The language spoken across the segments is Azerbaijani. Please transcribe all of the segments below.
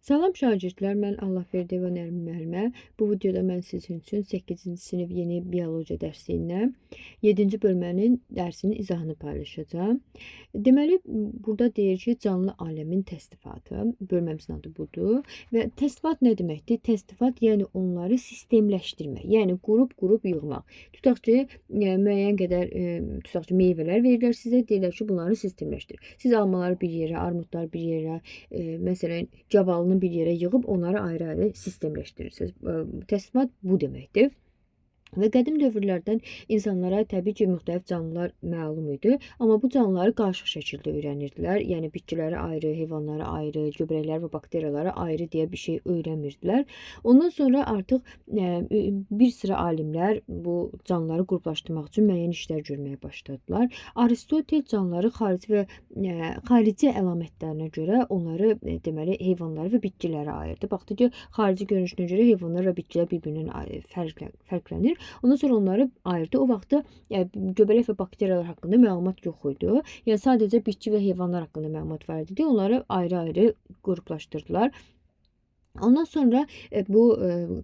Salam şagirdlər, mən Allahverdiyeва Nərmin müəllimə. Bu videoda mən sizin üçün 8-ci sinif yeni biologiya dərsindən 7-ci bölmənin dərsinin izahını paylaşacağım. Deməli, burada deyir ki, canlı aləmin təsnifatı, bölməmizin adı budur. Və təsnifat nə deməkdir? Təsnifat, yəni onları sistemləşdirmək, yəni qrup yığmaq. Tutaq ki, müəyyən qədər tutaq ki, meyvələr verirlər sizə, deyirlər ki, bunları sistemləşdir. Siz almaları bir yerə, armudları bir yerə, məsələn, cavalını bir yerə yığıb onları ayrı-ayrı sistemləşdirirsiniz. Təsnimat bu deməkdir. Və qədim dövrlərdən insanlara təbii ki, müxtəlif canlılar məlum idi. Amma bu canlıları qarışıq şəkildə öyrənirdilər. Yəni bitkiləri ayrı, heyvanları ayrı, göbələklər və bakteriyaları ayrı deyə bir şey öyrənmirdilər. Ondan sonra artıq bir sıra alimlər bu canlıları qruplaşdırmaq üçün müəyyən işlər görməyə başladılar. Aristotel canlıları xarici əlamətlərinə görə onları deməli heyvanları və bitkiləri ayırdı. Baxdı ki, xarici görünüşünə görə heyvanlar və bitkilər bir-birindən fərqlənir. Ondan sonra onları ayırdı. O vaxtda göbələk və bakteriyalar haqqında məlumat yox idi. Yəni sadəcə bitki və heyvanlar haqqında məlumat var idi. Onları ayrı-ayrı qruplaşdırdılar. Ondan sonra bu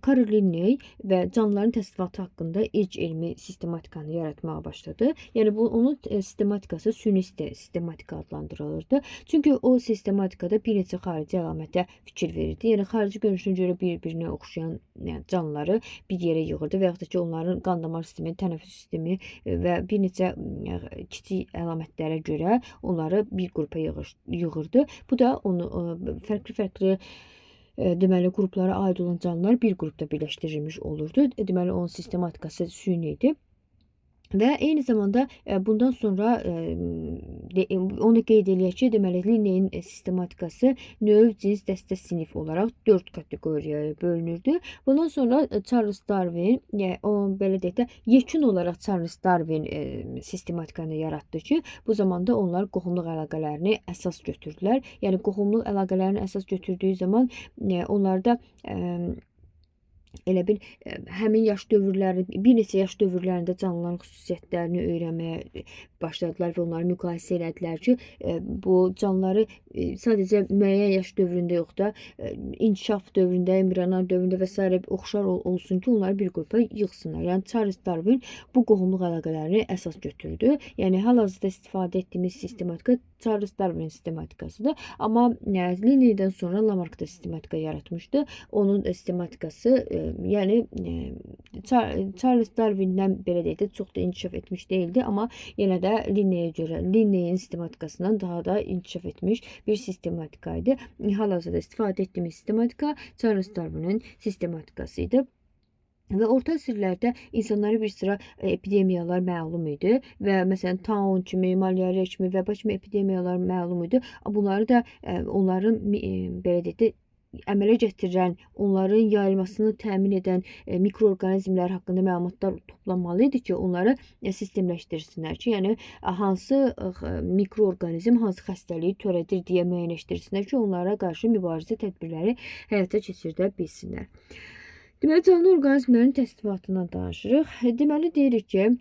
Carl Linné və canlıların təsnifatı haqqında ilk elmi sistematikanı yaratmağa başladı. Yəni onun sistematikası süni sistematika adlandırılırdı. Çünki o sistematikada bir neçə xarici əlamətə fikir verirdi. Yəni xarici görünüşünə görə bir-birinə oxşayan canlıları bir yerə yığırdı və yaxud da ki, onların qan damar sistemi, tənəffüs sistemi və bir neçə kiçik əlamətlərə görə onları bir qrupa yığırdı. Bu da onu fərqli deməli qruplara aid olan canlılar bir qrupda birləşdirilmiş olurdu. Deməli onun sistematikası süni idi. Və eyni zamanda bundan sonra onu qeyd eləyək ki, deməli Linnénin sistematikası növ, cins, dəstə, sinif olaraq 4 kateqoriyaya bölünürdü. Bundan sonra Charles Darwin, belə deyək də, yekun olaraq Charles Darwin sistematikanı yaratdı ki, bu zamanda onlar qohumluq əlaqələrini əsas götürdülər. Yəni qohumluq əlaqələrini əsas götürdüyü zaman onlarda elə bil həmin yaş dövrlərində, bir neçə yaş dövrlərində canlıların xüsusiyyətlərini öyrənməyə başladılar və onları müqayisə elədilər ki, bu canlıları sadəcə müəyyən yaş dövründə yox da, inkişaf dövründə, embrionar dövründə və s. oxşar olsun ki, onları bir qrupa yığsınlar. Yəni Charles Darwin bu qohumluq əlaqələrini əsas götürdü. Yəni hal-hazırda istifadə etdiyimiz sistematika Charles Darwin sistematikasıdır. Amma Linnédən sonra Lamarck da sistematika yaratmışdı. Onun sistematikası yəni Charles Darwin'dən belə deyək də çox da inkişaf etmiş değildi, amma yenə də Linnéyə görə Linnénin sistematikasından daha da inkişaf etmiş bir sistematikaydı. Hal-hazırda istifadə etdiyimiz sistematika Charles Darwin'in sistematikası idi. Və orta əsrlərdə insanlara bir sıra epidemiyalar məlum idi və məsələn taun kimi, malyariya kimi, vəba kimi epidemiyalar məlum idi. Bunları da onların belə deyək də əmələ gətirən, onların yayılmasını təmin edən mikroorqanizmlər haqqında məlumatlar toplanmalı idi ki, onları sistemləşdirsinlər ki, yəni hansı mikroorqanizm hansı xəstəliyi törədir deyə müəyyənləşdirsinlər ki, onlara qarşı mübarizə tədbirləri həyata keçirdə bilsinlər. Deməli, canlı orqanizmlərin təsnifatından danışırıq. Deməli, deyirik ki,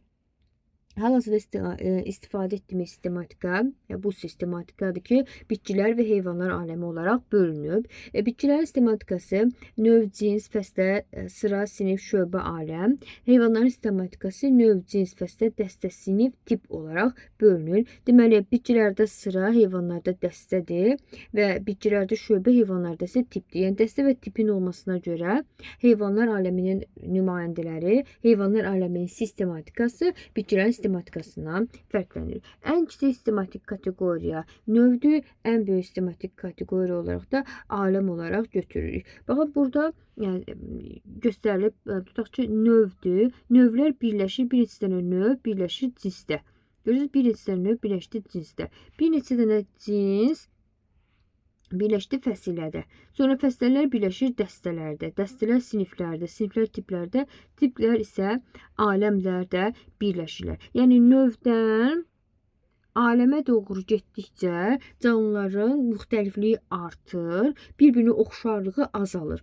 hal-hazırda istifadə etdiyimiz sistematika, bu sistematikadır ki, bitkilər və heyvanlar aləmi olaraq bölünüb. Bitkilərin sistematikası növ, cins, fəslə, sıra, sinif, şöbə, aləm. Heyvanların sistematikası növ, cins, fəslə, dəstə, sinif, tip olaraq bölünür. Deməli, bitkilərdə sıra, heyvanlarda dəstədir və bitkilərdə şöbə, heyvanlarda isə tipdir. Yəni dəstə və tipin olmasına görə heyvanlar aləminin nümayəndələri, heyvanlar aləminin sistematikası bitkilərin sistematikasından fərqlənir. Ən kiçik sistematik kateqoriya növdür, ən böyük sistematik kateqoriya olaraq da aləm olaraq götürürük. Baxın, burada göstərilib, tutaq ki, növdür. Növlər birləşir, bir neçə dənə növ birləşir cinsdə. Görürsünüz, bir neçə dənə növ birləşdi cinsdə. Bir neçə dənə cins birləşdi fəsilədə. Sonra fəsilələr birləşir dəstələrdə. Dəstələr siniflərdə, siniflər tiplərdə, tiplər isə aləmlərdə birləşirlər. Yəni növdən aləmə doğru getdikcə canlıların müxtəlifliyi artır, bir-birinə oxşarlığı azalır.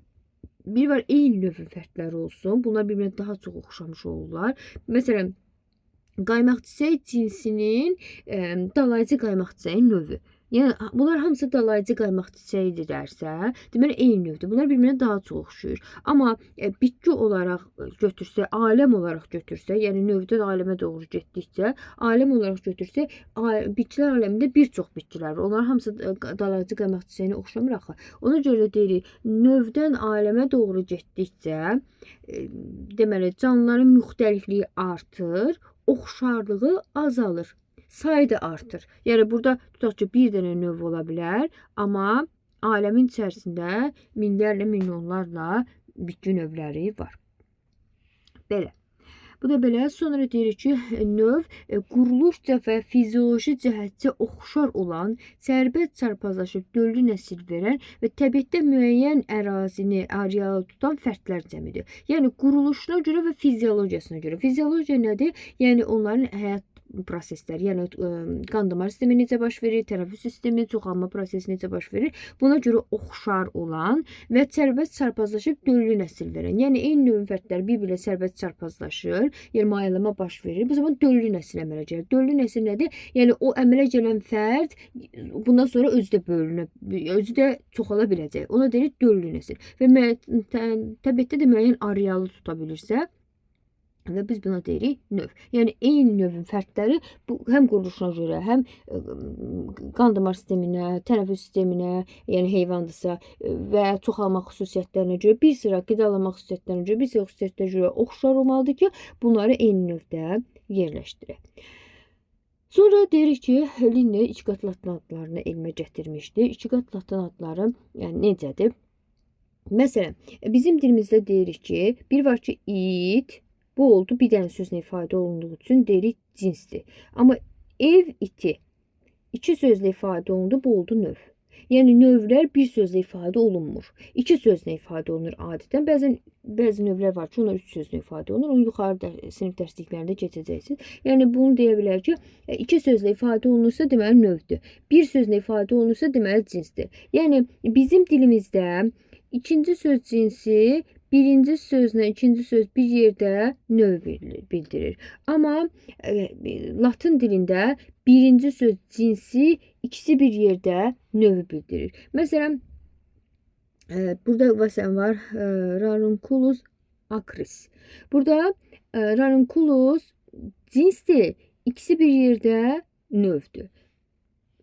Bir var, eyni növün fərqləri olsun. Bunlar bir-birinə daha çox oxşamış olurlar. Məsələn, qaymaq çiçək cinsinin dalayıcı qaymaq çiçəyin növü. Yəni bunlar hamısı dalayıcı qaymaq çiçəyidirlərsə, deməli eyni növdür. Bunlar bir-birinə daha çox oxşuyur. Amma bitki olaraq götürsə, aləm olaraq götürsə, yəni növdən aləmə doğru getdikcə, aləm olaraq götürsə, bitkilər aləmində bir çox bitkilər var. Onlar hamısı dalayıcı qaymaq çiçəyinə oxşamır axı. Ona görə də deyirik, növdən aləmə doğru getdikcə, deməli canlıların müxtəlifliyi artır, oxşarlığı azalır. Sayı da artır. Yəni burada tutaq ki, bir dənə növ ola bilər, amma aləmin içərisində minlərlə, milyonlarla bitki növləri var. Belə. Bu da belə. Sonra deyirik ki, növ quruluşca və fizioloji cəhətcə oxşar olan, sərbəst çarpazlaşıb döllü nəsil verən və təbiətdə müəyyən ərazini, arealı tutan fərdlər cəmidir. Yəni quruluşuna görə və fiziologiyasına görə. Fiziologiya nədir? Yəni onların həyat proseslər, yəni qan damar sistemi necə baş verir, tənəffüs sistemi, çoxalma prosesi necə baş verir, buna görə oxşar olan və sərbəst çarpazlaşıb döllü nəsil verən. Yəni eyni növün fərdləri bir-birlə sərbəst çarpazlaşır, yəni mayalama baş verir. Bu zaman döllü nəsil əmələ gəlir. Döllü nəsil nədir? Yəni o əmələ gələn fərd bundan sonra özü də bölünüb, özü də çoxala biləcək. Ona deyirik döllü nəsil. Və təbiətdə də müəyyən arealı tuta bilirsə, və biz buna deyirik növ. Yəni eyni növün fərdləri bu həm quruluşuna görə, həm qan damar sisteminə, tənəffüs sisteminə, yəni heyvandırsa və çoxalma xüsusiyyətlərinə görə, bir sıra qidalanma xüsusiyyətlərinə görə, bir sıra xüsusiyyətlərə görə oxşar olmalıdır ki, bunları eyni növdə yerləşdirək. Sonra deyirik ki, Linne ikiqatlı adlarını elmə gətirmişdi. İkiqatlı adları yəni necədir? Məsələn, bizim dilimizdə deyirik ki, bir var ki, it. Bu oldu bir dənə sözlə ifadə olunduğu üçün deyirik cinsdir. Amma ev iti iki sözlə ifadə olundu, bu oldu növ. Yəni növlər bir sözlə ifadə olunmur. İki sözlə ifadə olunur adətən. Bəzi növlər var ki, onlar üç sözlə ifadə olunur. Onu yuxarı sinif dərsliklərində keçəcəksiniz. Yəni bunu deyə bilər ki, iki sözlə ifadə olunursa deməli növdür. Bir sözlə ifadə olunursa deməli cinsdir. Yəni bizim dilimizdə ikinci söz cinsi birinci sözlə ikinci söz bir yerdə növ bildirir. Amma Latın dilində birinci söz cinsi ikisi bir yerdə növ bildirir. Məsələn, burada məsələn var Ranunculus acris. Burada Ranunculus cinsdir, ikisi bir yerdə növdür.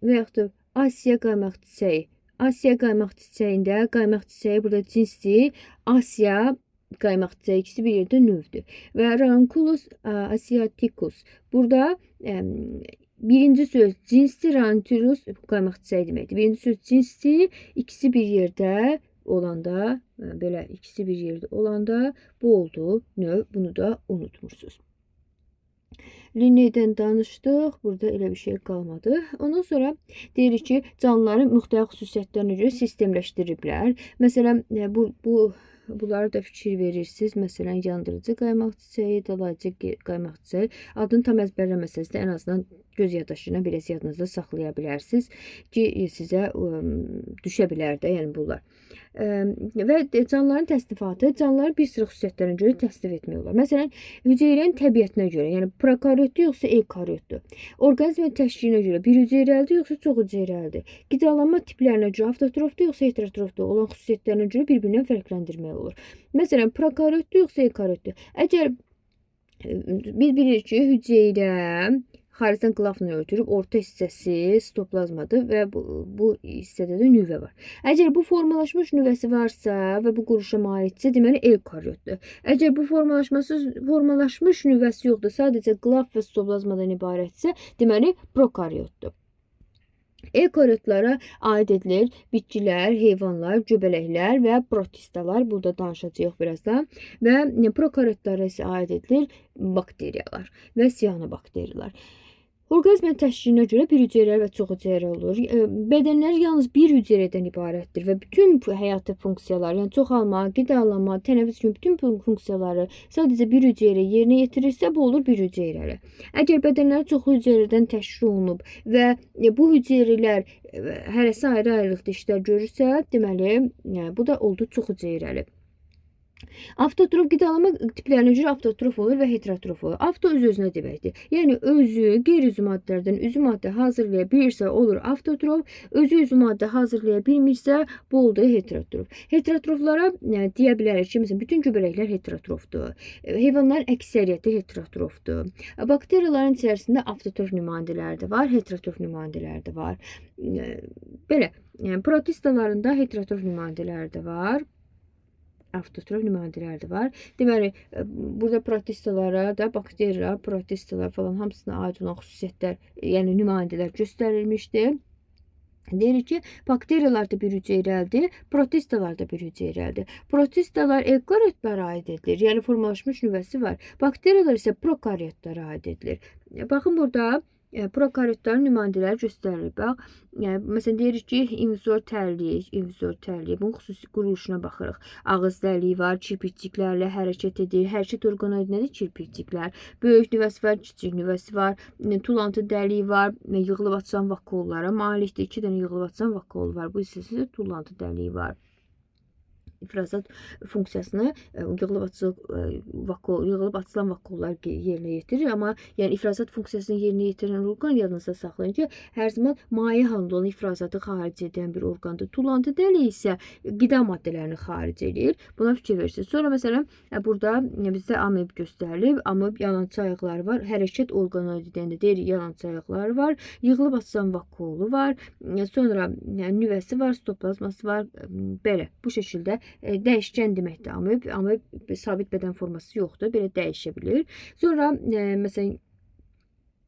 Və yaxud da Asiya qaymaq çiçəyi. Asiya qaymaq çiçəyində, qaymaq çiçəyi burada cinsdir. Asiya qaymaq çiçəyi ikisi bir yerdə növdür. Və Ranunculus asiaticus. Burada birinci söz cinsdir, Ranunculus qaymaq çiçəyi deməkdir. Birinci söz cinsdir, ikisi bir yerdə olanda, belə ikisi bir yerdə olanda bu oldu növ. Bunu da unutmursunuz. Linnedən danışdıq. Burada elə bir şey qalmadı. Ondan sonra deyirik ki, canlıların müxtəlif xüsusiyyətlərinə görə sistemləşdiriblər. Məsələn, bunları da fikir verirsiniz. Məsələn, yandırıcı qaymaq çiçəyi, dalayıcı qaymaq çiçəyi. Adını tam əzbərləməsəniz də ən azından göz yaddaşına biraz yadınızda saxlaya bilərsiniz ki, sizə düşə bilər də, yəni bunlar. Və canlıların təsnifatı canlıları bir sıra xüsusiyyətlərinə görə təsnif etmək olar. Məsələn, hüceyrənin təbiətinə görə, yəni prokaryotdur yoxsa eukaryotdur. Orqanizmin təşkilinə görə bir hüceyrəlidir yoxsa çox hüceyrəlidir. Qidalanma tiplərinə görə avtotrofdur yoxsa heterotrofdur olan xüsusiyyətlərinə görə bir-birindən fərqləndirmək olur. Məsələn, prokaryotdur yoxsa eukaryotdur. Əgər biz bilirik ki, hüceyrə xaricdən qılafla örtülüb, orta hissəsi sitoplazmadır və bu hissədə də nüvə var. Əgər bu formalaşmış nüvəsi varsa və bu quruluşa malikdirsə, deməli eukaryotdur. Əgər bu formalaşmış nüvəsi yoxdur, sadəcə qılaf və sitoplazmadan ibarətsə, deməli prokaryotdur. Eukaryotlara aid edilir bitkilər, heyvanlar, göbələklər və protistalar. Burada danışacağıq birazdan. Və prokaryotlara isə aid edilir bakteriyalar və siyanobakteriyalar. Orqanizmin təşkilinə görə bir hüceyrə və çox hüceyrə olur. Bədənlər yalnız bir hüceyrədən ibarətdir və bütün həyati funksiyalar, yəni çoxalma, qidalanma, tənəffüs kimi bütün funksiyaları sadəcə bir hüceyrə yerinə yetirirsə, bu olur bir hüceyrəli. Əgər bədənlər çoxlu hüceyrədən təşkil olunub və bu hüceyrələr hərəsi ayrı-ayrılıqda işlər görürsə, deməli, bu da oldu çox hüceyrəli. Avtotrof qidalanma tiplərinə görə avtotrof olur və heterotrof olur. Avto öz-özünə deməkdir. Yəni özü qeyri-üzvü maddələrdən üzvü maddə hazırlaya bilirsə olur avtotrof, özü üzvü maddə hazırlaya bilmirsə bu oldu heterotrof. Heterotroflara deyə bilərik ki, məsələn bütün göbələklər heterotrofdur. Heyvanların əksəriyyəti heterotrofdur. Bakteriyaların içərisində avtotrof nümayəndələri də var, heterotrof nümayəndələri də var. Belə, yəni protistalarında heterotrof nümayəndələri də var. Avtotrof nümayəndələri də var. Deməli, burada protistalara da bakteriyalar, protistalar falan hamısına aid olan xüsusiyyətlər, yəni nümayəndələr göstərilmişdir. Deyirik ki, bakteriyalar da bir hüceyrəlidir, protistalar da bir hüceyrəlidir. Protistalar eukaryotlara aid edilir, yəni formalaşmış nüvəsi var. Bakteriyalar isə prokaryotlara aid edilir. Baxın burada prokaryotların nümayəndələri göstərilir. Bax, məsələn deyirik ki, invizor tərlik, bunun xüsusi quruluşuna baxırıq. Ağız dəliyi var, kirpikçiklərlə hərəkət edir. Hərəkət orqanoidi nədir? Kirpikçiklər. Böyük nüvəsi var, kiçik nüvəsi var, tulantı dəliyi var, yığılıb açılan vakuollara malikdir. 2 dənə yığılıb açılan vakuol var. Bu isə tulantı dəliyi var. İfrazat funksiyasını yığılıb açılan vakuollar yerinə yetirir. Amma yəni ifrazat funksiyasını yerinə yetirən orqan yadınızda saxlayın ki, hər zaman maye halında olan ifrazatı xaric edən bir orqandır. Tulantı dəliyi isə qida maddələrini xaric edir. Buna fikir verirsiniz. Sonra məsələn burada bizdə ameb göstərilib. Ameb yalançı ayaqları var. Hərəkət orqanoidi deyəndə deyirik yalançı ayaqları var. Yığılıb açılan vakuolu var. Sonra nüvəsi var, stoplazması var. Belə bu şəkildə dəyişkən deməkdir ameb. Ameb sabit bədən forması yoxdur. Belə dəyişə bilir. Sonra məsələn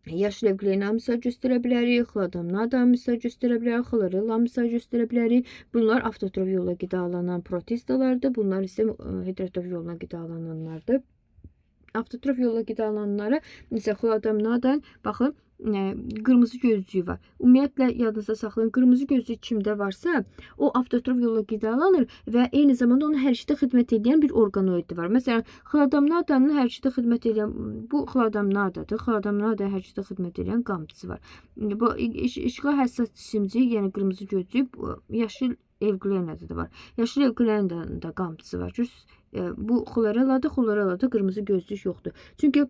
yaşıl evqleyna misal göstərə bilərik, xladamnada misal göstərə bilərik, xlorella misal göstərə bilərik. Bunlar avtotrof yolla qidalanan protistalardır. Bunlar isə heterotrof yolla qidalananlardır. Avtotrof yolla qidalananlara məsələn xladamnadan baxın qırmızı gözlüyü var. Ümumiyyətlə yadınızda saxlayın, qırmızı gözlük kimdə varsa, o avtotrof yolla qidalanır və eyni zamanda onun hərəkətə xidmət edən bir orqanoidi var. Məsələn, xladamnadanın hərəkətə xidmət edən bu xladamnadadır. Xladamnada hərəkətə xidmət edən qamçısı var. Bu işığa həssas cisimcik, yəni qırmızı gözlük, yaşıl evqleynada da var. Yaşıl evqleynada da qamçısı var. Bu xlorellada, xlorellada qırmızı gözlük yoxdur. Çünki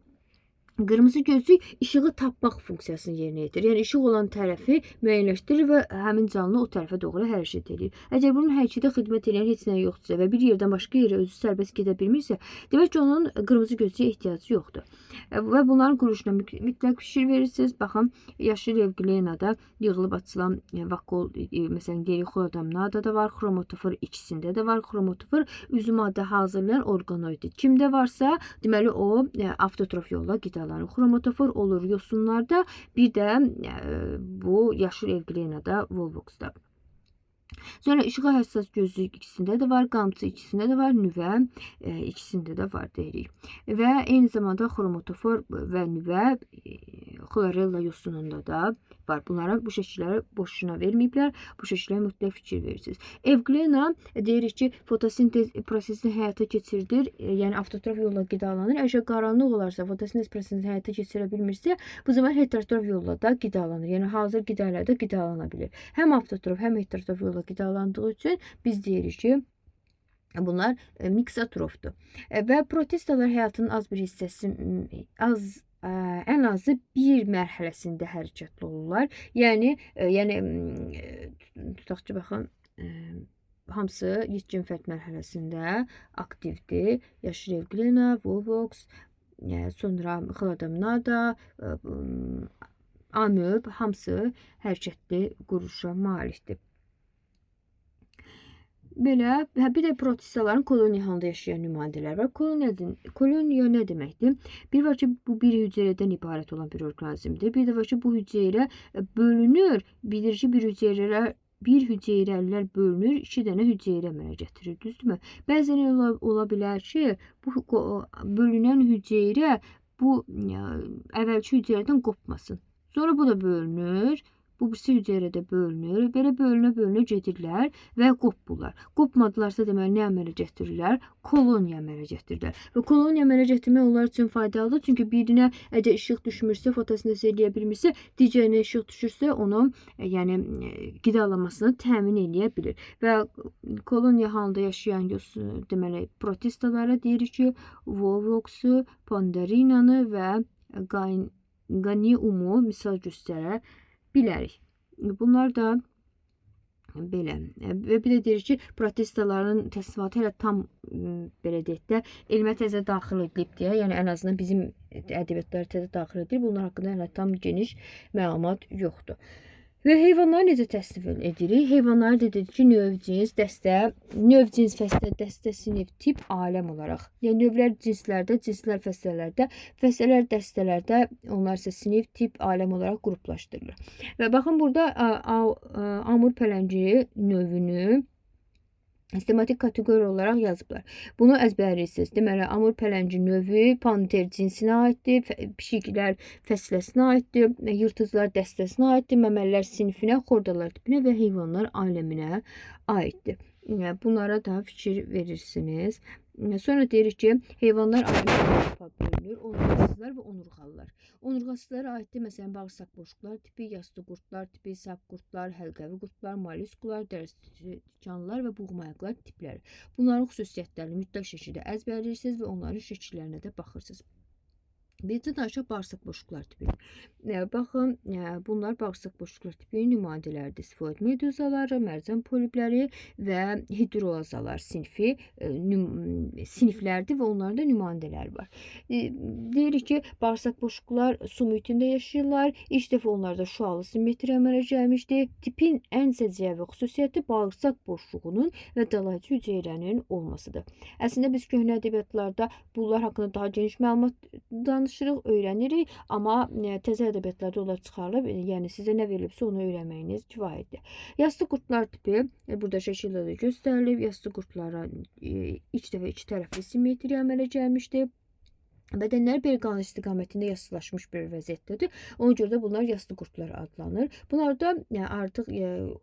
qırmızı gözlük işığı tapmaq funksiyasını yerinə yetirir. Yəni işıq olan tərəfi müəyyənləşdirir və həmin canlı o tərəfə doğru hərəkət edir. Əgər bunun hərəkətə xidmət edən heç nə yoxdursa və bir yerdən başqa yerə özü sərbəst gedə bilmirsə, demək ki, onun qırmızı gözlüyə ehtiyacı yoxdur. Və bunların quruluşuna mütləq fikir verirsiniz. Baxın, yaşıl evqleynada yığılıb açılan vakuol, məsələn, xlodamnada da var, xromatofor ikisində də var. Xromatofor üzvü maddə hazırlayan orqanoiddir. Kimdə varsa, deməli o avtotrof yolla qidalanır. Xromatofor olur yosunlarda, bir də bu yaşıl evqleynada, volvoxda. Sonra işığa həssas gözlük ikisində də var, qamçı ikisində də var, nüvə ikisində də var deyirik. Və eyni zamanda xromatofor və nüvə xlorella yosununda da var. Bunlara bu şəkilləri boşuna verməyiblər. Bu şəkillərə mütləq fikir verirsiniz. Evqleyna deyirik ki, fotosintez prosesini həyata keçirdir. Yəni avtotrof yolla qidalanır. Əgər qaranlıq olarsa, fotosintez prosesini həyata keçirə bilmirsə, bu zaman heterotrof yolla da qidalanır. Yəni hazır qidalarda qidalana bilir. Həm avtotrof, həm heterotrof yolla qidalandığı üçün biz deyirik ki, bunlar miksatrofdur. Və protistalar həyatının az bir hissəsi ən azı bir mərhələsində hərəkətli olurlar. Yəni tutaq ki, baxın, hamısı yetkin fərd mərhələsində aktivdir. Yaşıl evqleyna, volvox, sonra xladamnada, amöb hamısı hərəkətli quruluşa malikdir. Belə, bir də protistaların koloniya halında yaşayan nümayəndələr var. Koloniya nə deməkdir? Bir var ki, bu bir hüceyrədən ibarət olan bir orqanizmdir. Bir də var ki, bu hüceyrə bölünür. Bilir ki, bir hüceyrəlilər bölünür, 2 dənə hüceyrə əmələ gətirir, düzdürmü? Bəzən ola bilər ki, bu bölünən hüceyrə bu əvvəlki hüceyrədən qopmasın. Sonra bu da bölünür. bu birisi hüceyrədə bölünür. Belə bölünə gedirlər və qopurlar. Qopmadılarsa deməli nə əmələ gətirirlər? Koloniya əmələ gətirirlər. Və koloniya əmələ gətirmək onlar üçün faydalıdır. Çünki birinə əgər işıq düşmürsə, fotosintez eləyə bilmirsə, digərinə işıq düşürsə, onun yəni qidalanmasını təmin eləyə bilir. Və koloniya halında yaşayan deməli protistalara deyirik ki, Volvoxu, Panderinanı və Ganiumu misal göstərə bilərik. Bunlar da belə. Və bir də deyirik ki, protistaların təsnifatı hələ tam belə deyək də elmə təzə daxil edilib deyə, yəni ən azından bizim ədəbiyyatlara təzə daxil edilib. Bunlar haqqında hələ tam geniş məlumat yoxdur. Və heyvanları necə təsnif edirik? Heyvanları dedik ki, növ, cins, dəstə, növ, cins, fəslə, dəstə, sinif, tip, aləm olaraq. Yəni növlər cinslərdə, cinslər fəslələrdə, fəslələr dəstələrdə, onlar isə sinif, tip, aləm olaraq qruplaşdırılır. Və baxın burada Amur pələngi növünü sistematik kateqoriya olaraq yazıblar. Bunu əzbərləyirsiniz. Deməli, Amur pələngi növü panter cinsinə aiddir, pişiklər fəsləsinə aiddir, yırtıcılar dəstəsinə aiddir, məməlilər sinfinə, xordalar tipinə və heyvanlar aləminə aiddir. Bunlara da fikir verirsiniz. Sonra deyirik ki, heyvanlar aləminə bölünür. Onurğasızlar və onurğalılar. Onurğasızlara aiddir, məsələn, bağırsaq boşluqlar tipi, yastı qurtlar tipi, sap qurtlar, həlqəvi qurtlar, molluskular, dərsticanlılar və buğmayaqlar tipləri. Bunların xüsusiyyətlərini mütləq şəkildə əzbərləyirsiniz və onların şəkillərinə də baxırsınız. Bircə danışaq bağırsaq boşluqlar tipi. Baxın, bunlar bağırsaq boşluqlar tipi nümayəndələrdir. Sfoid meduzaları, mərcan polipləri və hidrozalar sinfi siniflərdir və onların da nümayəndələri var. Deyirik ki, bağırsaq boşluqlar su mühitində yaşayırlar. İlk dəfə onlarda şüalı simmetriya əmələ gəlmişdir. Tipin ən səciyyəvi xüsusiyyəti bağırsaq boşluğunun və dalayıcı hüceyrənin olmasıdır. Əslində biz köhnə ədəbiyyatlarda bunlar haqqında daha geniş məlumat danışırıq, öyrənirik, amma təzə ədəbiyyatlarda onlar çıxarılıb, yəni sizə nə verilibsə onu öyrənməyiniz kifayətdir. Yastı qurtlar tipi burada şəkildə də göstərilib. Yastı qurtlara ilk dəfə iki tərəfli simmetriya əmələ gəlmişdir. Bədənlər bir qanun istiqamətində yastılaşmış bir vəziyyətdədir. Ona görə də bunlar yastı qurtlar adlanır. Bunlarda artıq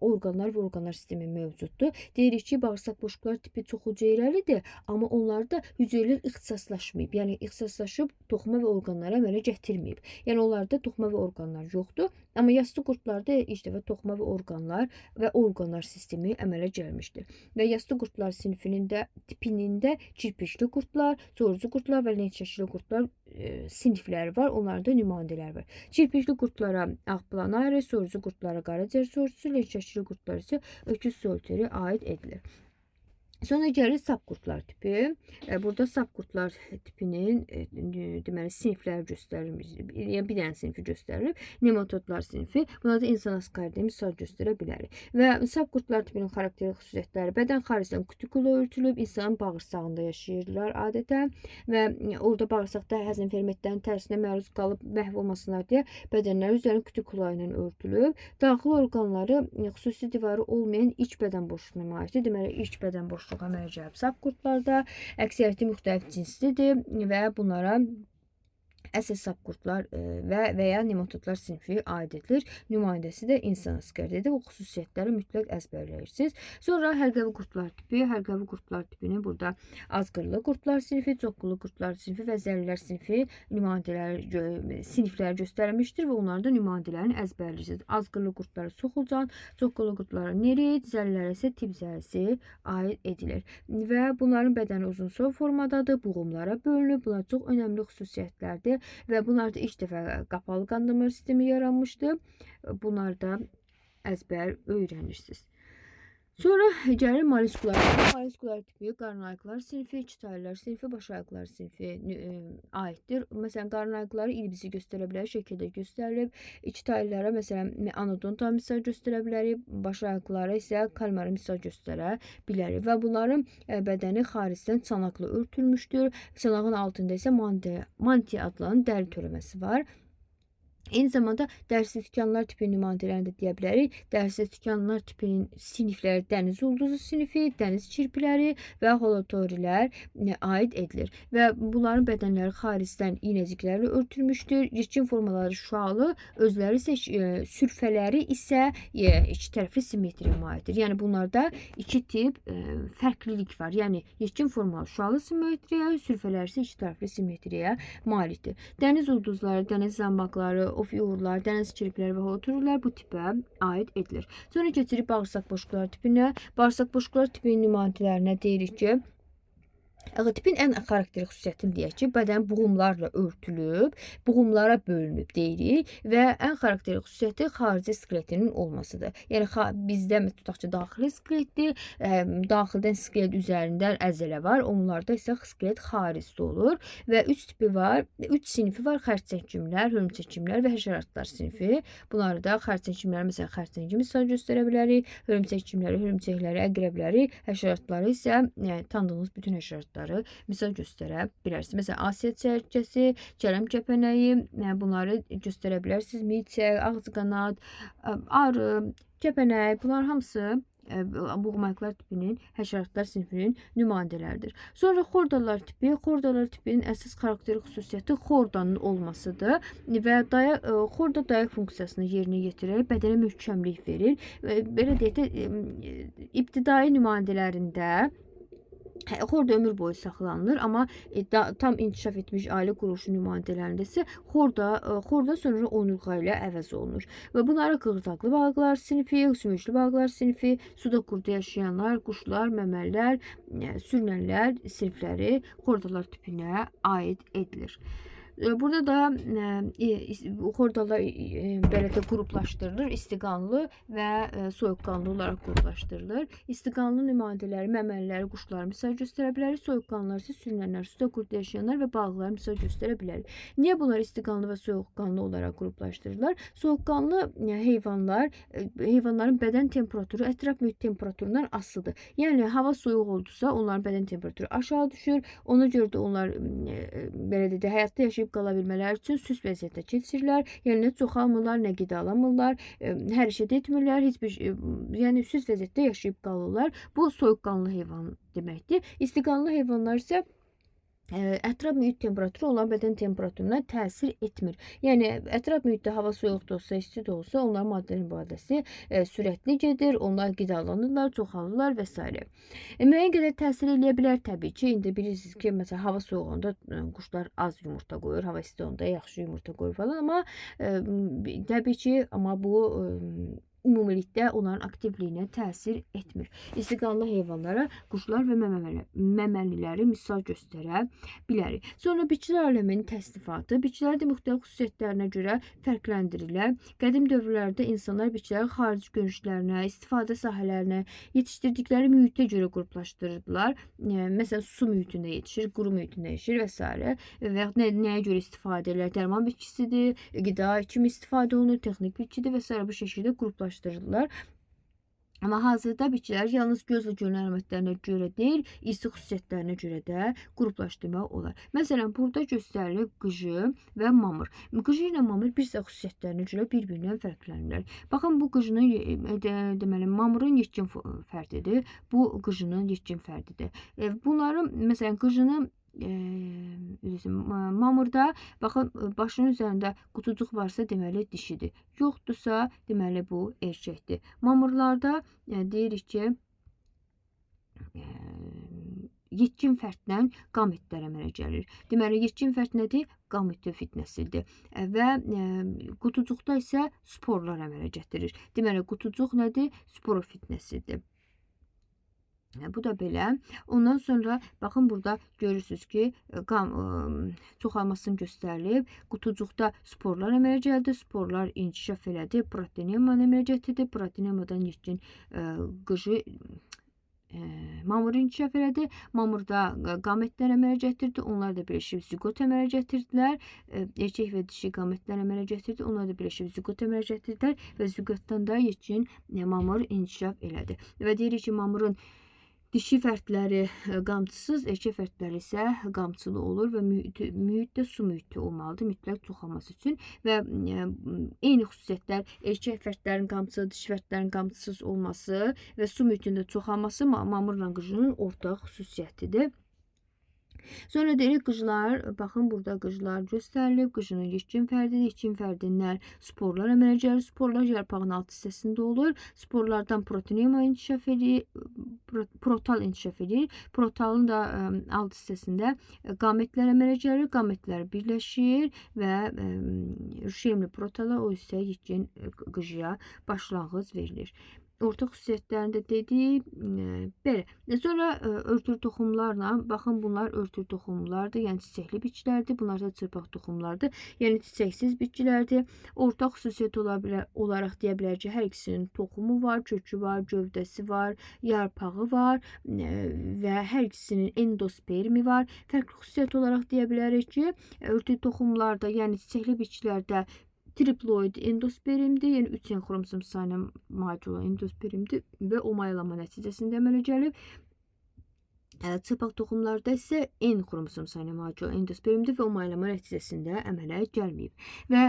orqanlar və orqanlar sistemi mövcuddur. Deyirik ki, bağırsaq boşluqlar tipi çox hüceyrəlidir, amma onlarda hüceyrələr ixtisaslaşmayıb. Yəni ixtisaslaşıb toxuma və orqanlara əmələ gətirməyib. Yəni onlarda toxuma və orqanlar yoxdur. Amma yastı qurtlarda ilk dəfə toxuma və orqanlar sistemi əmələ gəlmişdir. Və yastı qurtlar sinfinin də tipinin də kirpişli qurtlar, sorucu qurtlar və lent şəkilli qurtlar sinifləri var. Onlarda nümayəndələr var. Kirpişli qurtlara ağ planari, sorucu qurtlara qaraciyər sorucusu, lent şəkilli qurtlar isə öküz soliteri aid edilir. Sonra gəlir sap qurtlar tipi. Burada sap qurtlar tipinin deməli sinifləri göstərilmiş. Yəni bir dənə sinfi göstərilib. Nematodlar sinfi. Buna da insan askarida misal göstərə bilərik. Və sap qurtlar tipinin xarakterik xüsusiyyətləri bədən xaricdən kutikula örtülüb, insanın bağırsağında yaşayırlar adətən və orada bağırsaqda həzm fermentlərinin tərsinə məruz qalıb məhv olmasınlar deyə bədənləri üzərinə kutikula ilə örtülüb. Daxili orqanları xüsusi divarı olmayan iç bədən boşluğuna aiddir. Deməli, iç bədən boşluğu əmələ gəlib sap qurtlarda əksəriyyəti müxtəlif cinslidir və bunlara əsas sap qurtlar və ya nematodlar sinfi aid edilir. Nümayəndəsi də insan askardidir. Bu xüsusiyyətləri mütləq əzbərləyirsiniz. Sonra həlqəvi qurtlar tipi. Həlqəvi qurtlar tipini burada azqırlı qurtlar sinfi, çoxqullu qurtlar sinfi və zərrilər sinfi sinifləri göstərilmişdir və onların da nümayəndələrini əzbərləyirsiniz. Azqırlı qurtlara soxulcan, çoxqullu qurtlara nerit, zərrilərə isə tip zərrisi aid edilir. Və bunların bədəni uzunsov formadadır, buğumlara bölünür. Bunlar çox önəmli xüsusiyyətlərdir. Və bunlarda ilk dəfə qapalı qan damar sistemi yaranmışdır. Bunlarda əzbər öyrənirsiniz. Sonra gəlir molluskular. Molluskular tipi qarnayıqlar sinfi, çitaylar sinfi, başayıqlar sinfi aiddir. Məsələn, qarnayıqları ilbizi göstərə bilər, şəkildə göstərilib. Çitaylara məsələn anodonta misal göstərə bilərik, başayıqlara isə kalmara misal göstərə bilərik. Və bunların bədəni xaricdən çanaqla örtülmüşdür. Çanağın altında isə mantia adlanan dəri törəməsi var. Eyni zamanda dərsi tikanlar tipinin nümunələrini də deyə bilərik. Dərsi tikanlar tipinin sinifləri dəniz ulduzu sinifi, dəniz kirpiləri və holotorilər aid edilir və bunların bədənləri xaricdən iynəciklərlə örtülmüşdür. Yetkin formaları şüalı, özləri isə sürfələri isə iki tərəfli simmetriyaya malikdir. Yəni bunlarda iki tip fərqlilik var. Yəni yetkin formalı şüalı simmetriya, sürfələr isə iki tərəfli simmetriyaya malikdir. Dəniz ulduzları, dəniz zambaqları, ofiurlar, dəniz kirpləri və holoturlar bu tipə aid edilir. Sonra keçirik bağırsaq boşluqları tipinə. Bağırsaq boşluqları tipinin nümunələrinə deyirik ki, tipin ən xarakterik xüsusiyyətini deyək ki, bədən buğumlarla örtülüb, buğumlara bölünüb deyirik və ən xarakterik xüsusiyyəti xarici skeletinin olmasıdır. Yəni bizdə tutaq ki, daxili skeletdir, daxildən skelet üzərində əzələ var, onlarda isə skelet xaricdə olur və üç sinifi var: xərçəngimlər, hörümçəkimlər və həşəratlar sinifi. Bunları da xərçəngimləri, məsələn, xərçəngi misal göstərə bilərik, hörümçəkimləri, hörümçəkləri, əqrəbləri, həşəratları isə tanıdığımız bütün həşəratları misal göstərə bilərsiniz. Məsələn, Asiya çərkəsi, kələm kəpənəyi, bunları göstərə bilərsiniz. Milçək, ağcaqanad, arı, kəpənək, bunlar hamısı buğumlayıqlar tipinin, həşəratlar sinifinin nümunələridir. Sonra xordalar tipi. Xordalar tipinin əsas xarakterik xüsusiyyəti xordanın olmasıdır və xorda dayaq funksiyasını yerinə yetirərək bədənə möhkəmlik verir. Belə deyək də, ibtidai nümunələrində xorda ömür boyu saxlanılır, amma tam inkişaf etmiş ailə quruluşu nümunələrində isə xorda sonra onurğa ilə əvəz olunur. Və bunlara qığırdaqlı balıqlar sinifi, sümüklü balıqlar sinifi, suda quruda yaşayanlar, quşlar, məməlilər, sürünənlər sinifləri xordalar tipinə aid edilir. Burada da xordalar belə də qruplaşdırılır. İstiqanlı və soyuqqanlı olaraq qruplaşdırılır. İstiqanlı nümunələri məməliləri, quşları misal göstərə bilərik. Soyuqqanlılar isə sürünənlər, suda quruda yaşayanlar və balıqları misal göstərə bilərik. Niyə bunlar istiqanlı və soyuqqanlı olaraq qruplaşdırılır? Soyuqqanlı heyvanların bədən temperaturu ətraf mühit temperaturundan asılıdır. Yəni hava soyuq oldusa, onların bədən temperaturu aşağı düşür. Ona görə də onlar belə də həyatda yaşayıb qala bilmələri üçün süs vəziyyətdə keçirirlər. Yəni nə çoxalmırlar, nə qidalanmırlar, hərəkət etmirlər, yəni süs vəziyyətdə yaşayıb qalırlar. Bu soyuqqanlı heyvan deməkdir. İstiqanlı heyvanlar isə ətraf mühit temperaturu olan bədən temperaturuna təsir etmir. Yəni ətraf mühitdə hava soyuq da olsa, isti də olsa, onların maddələrin ibadəsi sürətli gedir, onlar qidalanırlar, çoxalırlar və s. Müəyyən qədər təsir eləyə bilər təbii ki. İndi bilirsiniz ki, məsələn, hava soyuq olanda quşlar az yumurta qoyur, hava isti olanda yaxşı yumurta qoyur falan, amma təbii ki, bu ümumilikdə onların aktivliyinə təsir etmir. İstiqanlı heyvanlara quşlar və məməliləri misal göstərə bilərik. Sonra bitkilər aləminin təsnifatı. Bitkilər də müxtəlif xüsusiyyətlərinə görə fərqləndirilir. Qədim dövrlərdə insanlar bitkiləri xarici görünüşlərinə, istifadə sahələrinə, yetişdirdikləri mühitə görə qruplaşdırırdılar. Məsələn, su mühitində yetişir, quru mühitində yetişir və s. və nəyə görə istifadə edilir? Dərman bitkisidir, qida kimi istifadə olunur, texnik bitkidir və s. bu şəkildə qruplaşdırılır. Amma hazırda bitkilər yalnız gözlə görünən əlamətlərinə görə deyil, irsi xüsusiyyətlərinə görə də qruplaşdırmaq olar. Məsələn, burada göstərilir qıcı və mamır. Qıcı ilə mamır bir sıra xüsusiyyətlərinə görə bir-birindən fərqlənirlər. Baxın, bu qıcının, deməli, mamırın yetkin fərdidir, bu qıcının yetkin fərdidir. Bunların, məsələn, qıcının mamırda, baxın, başının üzərində qutucuq varsa, deməli dişidir. Yoxdursa, deməli bu erkəkdir. Mamırlarda deyirik ki, yetkin fərddən qametlər əmələ gəlir. Deməli, yetkin fərd nədir? Qametofit nəsildir. Və qutucuqda isə sporlar əmələ gətirir. Deməli, qutucuq nədir? Sporofit nəsildir. Bu da belə. Ondan sonra baxın, burada görürsünüz ki, çoxalmasını göstərilib. Qutucuqda sporlar əmələ gəldi. Sporlar inkişaf elədi. Protonema əmələ gətirdi. Protonemadan yetkin qıcı mamır inkişaf elədi. Mamırda qametlər əmələ gətirdi. Onlar da birləşib zigot əmələ gətirdilər. Erkək və dişi qametlər əmələ gətirdi. Onlar da birləşib zigot əmələ gətirdilər və zigotdan da yetkin mamır inkişaf elədi. Və deyirik ki, mamırın Dişi fərdləri qamçısız, erkək fərdləri isə qamçılı olur və mühit də su mühiti olmalıdır mütləq çoxalması üçün və eyni xüsusiyyətlər erkək fərdlərin qamçılı, dişi fərdlərin qamçısız olması və su mühitində çoxalması mamırla qıcının ortaq xüsusiyyətidir. Sonra deyirik qıclar, baxın burada qıclar göstərilib. Qıcının yetkin fərdidir. Yetkin fərdindən sporlar əmələ gəlir. Sporlar yarpağın alt hissəsində olur. Sporlardan protonema inkişaf edir. Protal inkişaf edir. Protalın da alt hissəsində qametlər əmələ gəlir. Qametlər birləşir və rüşemli protala o isə yetkin qıcıya başlanğıc verilir. Orta xüsusiyyətlərində dedik. Belə. Sonra örtülü toxumlarla, baxın bunlar örtülü toxumlardır, yəni çiçəkli bitkilərdir. Bunlar da çırpaq toxumlardır, yəni çiçəksiz bitkilərdir. Ortaq xüsusiyyət olaraq deyə bilərik ki, hər ikisinin toxumu var, kökü var, gövdəsi var, yarpağı var və hər ikisinin endospermi var. Fərqli xüsusiyyət olaraq deyə bilərik ki, örtülü toxumlarda, yəni çiçəkli bitkilərdə triploid endospermdir, yəni 3 n xromosom sayına malik olan endospermdir və o mayalama nəticəsində əmələ gəlib. Çırpaq toxumlarda isə N xromosom sayına malik olan endospermdir və o maylama nəticəsində əmələ gəlməyib. Və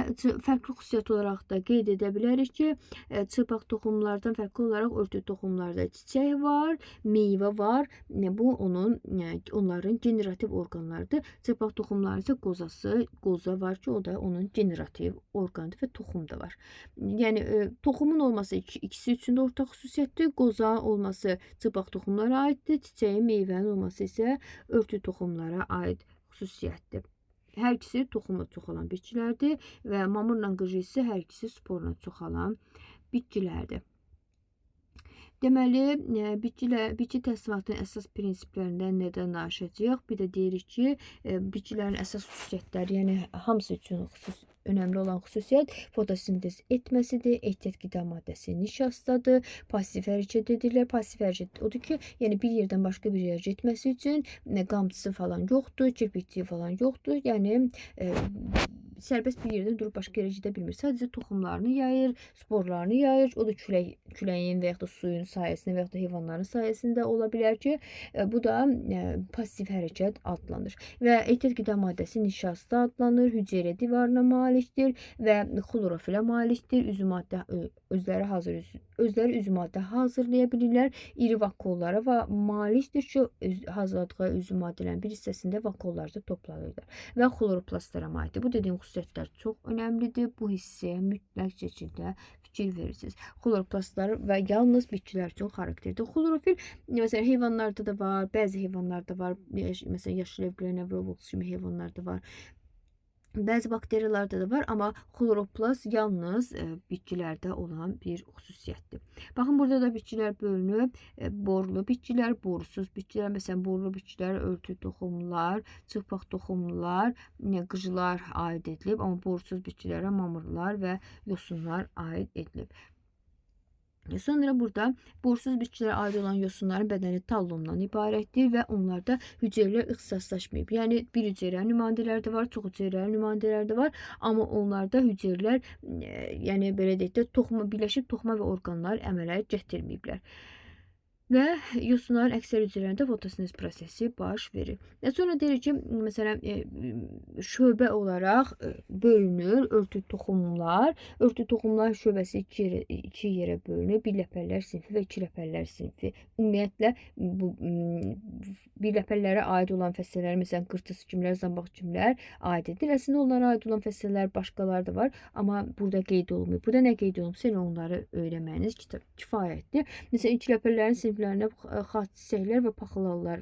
fərqli xüsusiyyət olaraq da qeyd edə bilərik ki, çırpaq toxumlardan fərqli olaraq örtülü toxumlarda çiçək var, meyvə var. Bu onların generativ orqanlarıdır. Çırpaq toxumların isə qoza var ki, o da onun generativ orqanıdır və toxum da var. Yəni toxumun olması ikisi üçün də ortaq xüsusiyyətdir. Qoza olması çırpaq toxumlara aiddir. Çiçəyin, meyvənin olması isə örtülü toxumlara aid xüsusiyyətdir. Hər ikisi toxumla çoxalan bitkilərdir və mamırla qıcı isə hər ikisi sporla çoxalan bitkilərdir. Deməli, bitki təsnifatının əsas prinsiplərindən nədən danışacağıq? Bir də deyirik ki, bitkilərin əsas xüsusiyyətləri, yəni hamısı üçün önəmli olan xüsusiyyət fotosintez etməsidir. Ehtiyat qida maddəsi nişastadır. Pasiv hərəkət edirlər. Pasiv hərəkət odur ki, yəni bir yerdən başqa bir yerə getməsi üçün qamçısı falan yoxdur, kirpikçiyi falan yoxdur. Yəni sərbəst bir yerdən durub başqa yerə gedə bilmir. Sadəcə toxumlarını yayır, sporlarını yayır. O da küləyin və yaxud da suyun sayəsində və yaxud da heyvanların sayəsində ola bilər ki, bu da pasiv hərəkət adlanır. Və ehtiyat qida maddəsi nişasta adlanır, hüceyrə divarına malikdir və xlorofilə malikdir. Özləri üzü maddə hazırlaya bilirlər. İri vakuollara malikdir ki, hazırladığı üzü maddələrin bir hissəsində vakuollarda toplanırlar və xloroplastlara malikdir. Bu dediyim xüsusiyyətlər çox önəmlidir. Bu hissəyə mütləq şəkildə fikir verirsiniz. Xloroplastlar və yalnız bitkilər üçün xarakterdir. Xlorofil məsələn heyvanlarda da var, bəzi heyvanlarda var. Məsələn yaşlı evlərə Roblox kimi heyvanlarda var. Bəzi bakteriyalarda da var, amma xloroplast yalnız bitkilərdə olan bir xüsusiyyətdir. Baxın, burada da bitkilər bölünüb. Borlu bitkilər, borsuz bitkilər. Məsələn, borlu bitkilər örtülü toxumlar, çırpaq toxumlar, qıcılar aid edilib, amma borsuz bitkilərə mamırlar və yosunlar aid edilib. Sonra burada borsuz bitkilərə aid olan yosunların bədəni tallondan ibarətdir və onlarda hüceyrələr ixtisaslaşmayıb. Yəni bir hüceyrə nümayəndələri də var, çox hüceyrəli nümayəndələri də var, amma onlarda hüceyrələr, yəni belə deyək də, birləşib toxuma və orqanlar əmələ gətirməyiblər. Və yosunların əksər hüceyrələrində fotosintez prosesi baş verir. Sonra deyirik ki, məsələn, şöbə olaraq bölünür örtülü toxumlar. Örtülü toxumlar şöbəsi iki yerə bölünür. Birləpəllər sinfi və ikiləpəllər sinfi. Ümumiyyətlə, bu birləpəllərə aid olan fəsillər, məsələn, qırtıs kimlər, zambaq kimlər aid edir. Əslində onlara aid olan fəsillər başqaları da var, amma burada qeyd olunmuyor. Burada nə qeyd olunmuşsa, onları öyrənməyiniz kifayətdir. Məsələn, ikiləpəllərin siniflərində xaç çiçəklər və paxlallar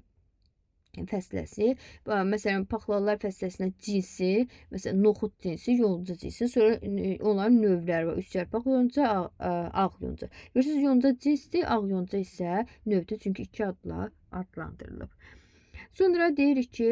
fəsləsi. Məsələn, paxlallar fəsləsinə cinsi, məsələn, noxud cinsi, yonca cinsi, sonra onların növləri var. Üç yarpaq yonca, ağ yonca. Görürsünüz, yonca cinsdir, ağ yonca isə növdür, çünki iki adla adlandırılıb. Sonra deyirik ki,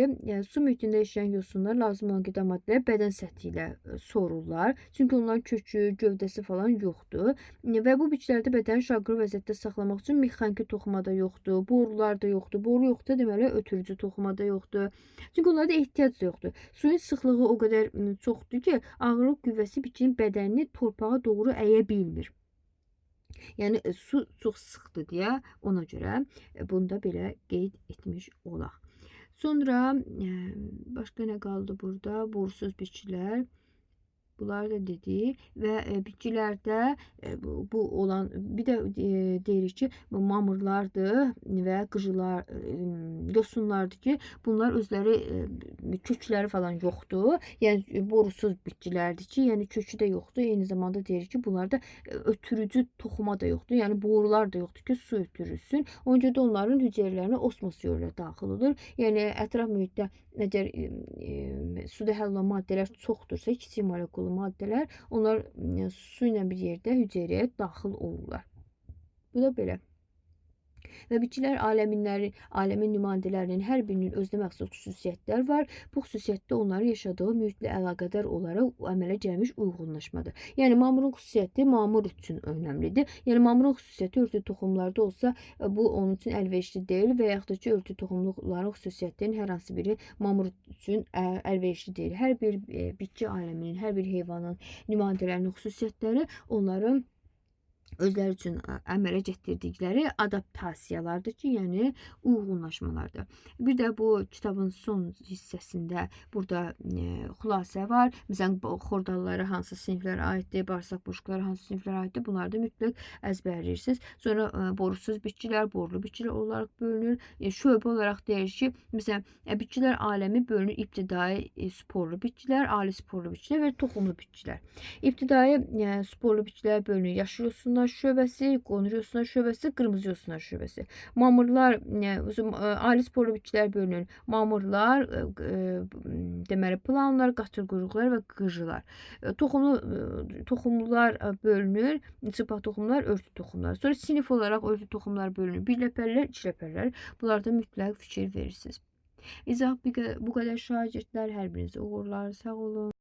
su mühitində yaşayan yosunlar lazım olan qida maddələri bədən səthi ilə sorurlar. Çünki onların kökü, gövdəsi falan yoxdur. Və bu bitkilərdə bədəni şaqlı vəziyyətdə saxlamaq üçün mexaniki toxumada yoxdur, borular da yoxdur. Boru yoxdur, deməli ötürücü toxumada yoxdur. Çünki onlarda ehtiyac da yoxdur. Suyun sıxlığı o qədər çoxdur ki, ağırlıq qüvvəsi bitkinin bədənini torpağa doğru əyə bilmir. Yəni su çox sıxdır deyə ona görə bunu da belə qeyd etmiş olaq. Sonra başqa nə qaldı burada? Borsuz bitkilər. Bunlar da dedik və bitkilərdə bu olan bir də deyirik ki, bu mamırlardır və qıcılar, yosunlardır ki, bunlar özləri kökləri falan yoxdur. Yəni borusuz bitkilərdir ki, yəni kökü də yoxdur. Eyni zamanda deyirik ki, bunlarda ötürücü toxuma da yoxdur. Yəni borular da yoxdur ki, su ötürülsün. Ona görə də onların hüceyrələrinə osmos yolu ilə daxil olur. Yəni ətraf mühitdə əgər suda həll olunan maddələr çoxdursa, kiçik molekullu maddələr, onlar su ilə bir yerdə hüceyrəyə daxil olurlar. Bu da belə. Və bitkilər aləmin nümayəndələrinin hər birinin özünə məxsus xüsusiyyətlər var. Bu xüsusiyyətdə onların yaşadığı mühitlə əlaqədar olaraq əmələ gəlmiş uyğunlaşmadır. Yəni mamırın xüsusiyyəti mamır üçün önəmlidir. Yəni mamırın xüsusiyyəti örtü toxumlarda olsa, bu onun üçün əlverişli deyil və yaxud da ki, örtü toxumluqların xüsusiyyətlərinin hər hansı biri mamır üçün əlverişli deyil. Hər bir bitki aləminin, hər bir heyvanın nümayəndələrinin xüsusiyyətləri onların özləri üçün əmələ gətirdikləri adaptasiyalardır ki, yəni uyğunlaşmalardır. Bir də bu kitabın son hissəsində burada xülasə var. Məsələn, xordallara hansı siniflərə aiddir, bağırsaq boşluqları hansı siniflərə aiddir, bunları da mütləq əzbərləyirsiniz. Sonra borusuz bitkilər, borlu bitkilər olaraq bölünür. Şöbə olaraq deyirik ki, məsələn, bitkilər aləmi bölünür ibtidai sporlu bitkilər, ali sporlu bitkilər və toxumlu bitkilər. İbtidai sporlu bitkilər bölünür. Yaşıl yosunlar şöbəsi, qonur yosunlar şöbəsi, qırmızı yosunlar şöbəsi. Mamırlar, ali sporlu bitkilər bölünür. Mamırlar, deməli planlar, qatırquyruqlar və qıcılar. Toxumlular bölünür. Çıpaq toxumlar, örtü toxumlar. Sonra sinif olaraq örtü toxumlar bölünür. Birləpəlilər, ikiləpəlilər. Bunlarda mütləq fikir verirsiniz. İzah bu qədər şagirdlər, hər birinizə uğurlar, sağ olun.